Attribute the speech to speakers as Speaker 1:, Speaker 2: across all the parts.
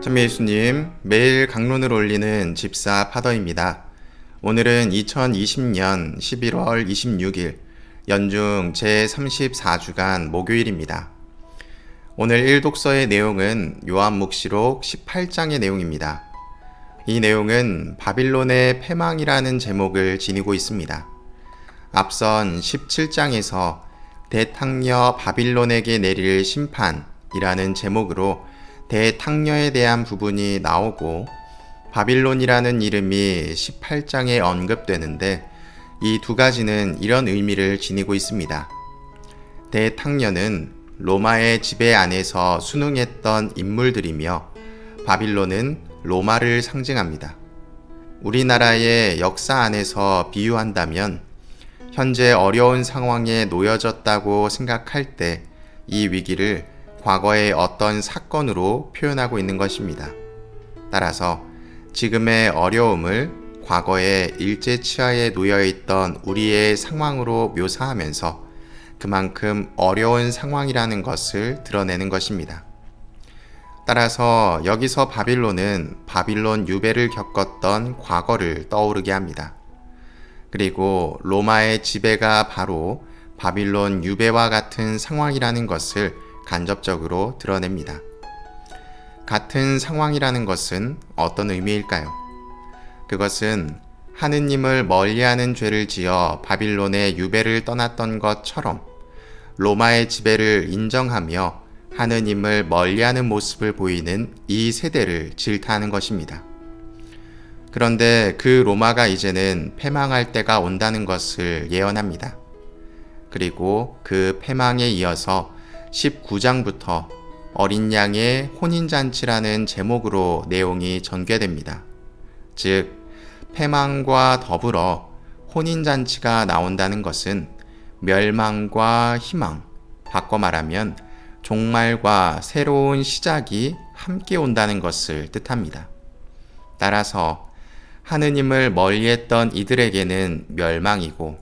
Speaker 1: 참여 예수님, 매일 강론을 올리는 집사 파더입니다. 오늘은 2020년 11월 26일 연중 제34주간 목요일입니다. 오늘 일독서의 내용은 요한묵시록 18장의 내용입니다. 이 내용은 바빌론의 패망이라는 제목을 지니고 있습니다. 앞선 17장에서 대탕녀 바빌론에게 내릴 심판이라는 제목으로 대탕녀에 대한 부분이 나오고 바빌론이라는 이름이 18장에 언급되는데 이 두 가지는 이런 의미를 지니고 있습니다. 대탕녀는 로마의 지배 안에서 순응했던 인물들이며 바빌론은 로마를 상징합니다. 우리나라의 역사 안에서 비유한다면 현재 어려운 상황에 놓여졌다고 생각할 때 이 위기를 과거의 어떤 사건으로 표현하고 있는 것입니다. 따라서 지금의 어려움을 과거의 일제치하에 놓여있던 우리의 상황으로 묘사하면서 그만큼 어려운 상황이라는 것을 드러내는 것입니다. 따라서 여기서 바빌론은 바빌론 유배를 겪었던 과거를 떠오르게 합니다. 그리고 로마의 지배가 바로 바빌론 유배와 같은 상황이라는 것을 간접적으로 드러냅니다. 같은 상황이라는 것은 어떤 의미일까요? 그것은 하느님을 멀리하는 죄를 지어 바빌론의 유배를 떠났던 것처럼 로마의 지배를 인정하며 하느님을 멀리하는 모습을 보이는 이 세대를 질타하는 것입니다. 그런데 그 로마가 이제는 패망할 때가 온다는 것을 예언합니다. 그리고 그 패망에 이어서 19장부터 어린 양의 혼인잔치라는 제목으로 내용이 전개됩니다. 즉, 패망과 더불어 혼인잔치가 나온다는 것은 멸망과 희망, 바꿔 말하면 종말과 새로운 시작이 함께 온다는 것을 뜻합니다. 따라서 하느님을 멀리했던 이들에게는 멸망이고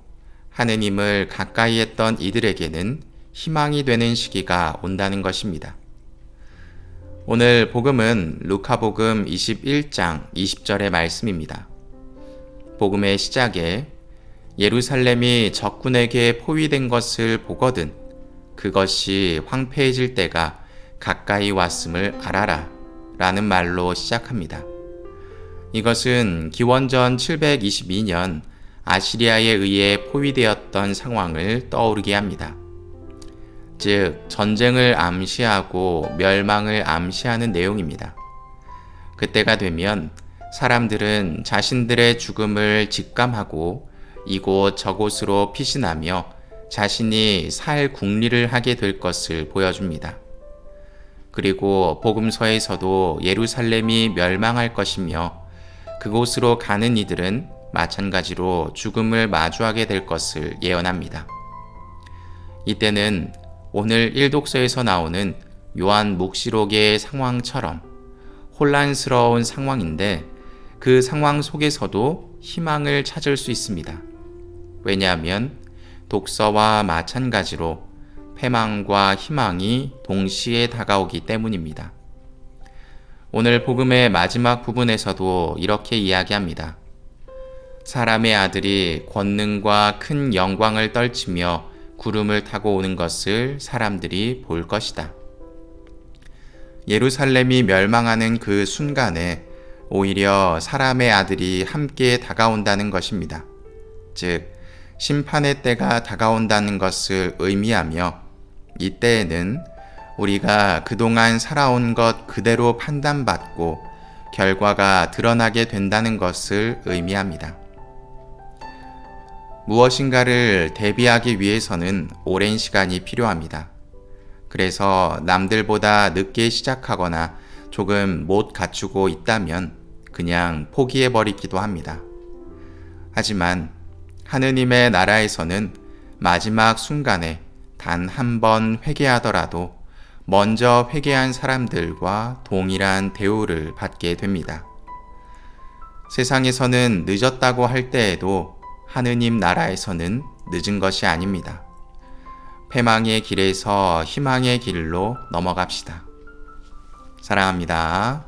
Speaker 1: 하느님을 가까이 했던 이들에게는 희망이 되는 시기가 온다는 것입니다. 오늘 복음은 루카복음 21장 20절의 말씀입니다. 복음의 시작에 예루살렘이 적군에게 포위된 것을 보거든 그것이 황폐해질 때가 가까이 왔음을 알아라 라는 말로 시작합니다. 이것은 기원전 722년 아시리아에 의해 포위되었던 상황을 떠오르게 합니다. 즉, 전쟁을 암시하고 멸망을 암시하는 내용입니다. 그때가 되면 사람들은 자신들의 죽음을 직감하고 이곳 저곳으로 피신하며 자신이 살 궁리를 하게 될 것을 보여줍니다. 그리고 복음서에서도 예루살렘이 멸망할 것이며 그곳으로 가는 이들은 마찬가지로 죽음을 마주하게 될 것을 예언합니다. 이때는 오늘 일독서에서 나오는 요한 묵시록의 상황처럼 혼란스러운 상황인데 그 상황 속에서도 희망을 찾을 수 있습니다. 왜냐하면 독서와 마찬가지로 패망과 희망이 동시에 다가오기 때문입니다. 오늘 복음의 마지막 부분에서도 이렇게 이야기합니다. 사람의 아들이 권능과 큰 영광을 떨치며 구름을 타고 오는 것을 사람들이 볼 것이다. 예루살렘이 멸망하는 그 순간에 오히려 사람의 아들이 함께 다가온다는 것입니다. 즉, 심판의 때가 다가온다는 것을 의미하며 이때에는 우리가 그동안 살아온 것 그대로 판단받고 결과가 드러나게 된다는 것을 의미합니다. 무엇인가를 대비하기 위해서는 오랜 시간이 필요합니다. 그래서 남들보다 늦게 시작하거나 조금 못 갖추고 있다면 그냥 포기해버리기도 합니다. 하지만 하느님의 나라에서는 마지막 순간에 단 한 번 회개하더라도 먼저 회개한 사람들과 동일한 대우를 받게 됩니다. 세상에서는 늦었다고 할 때에도 하느님 나라에서는 늦은 것이 아닙니다. 패망의 길에서 희망의 길로 넘어갑시다. 사랑합니다.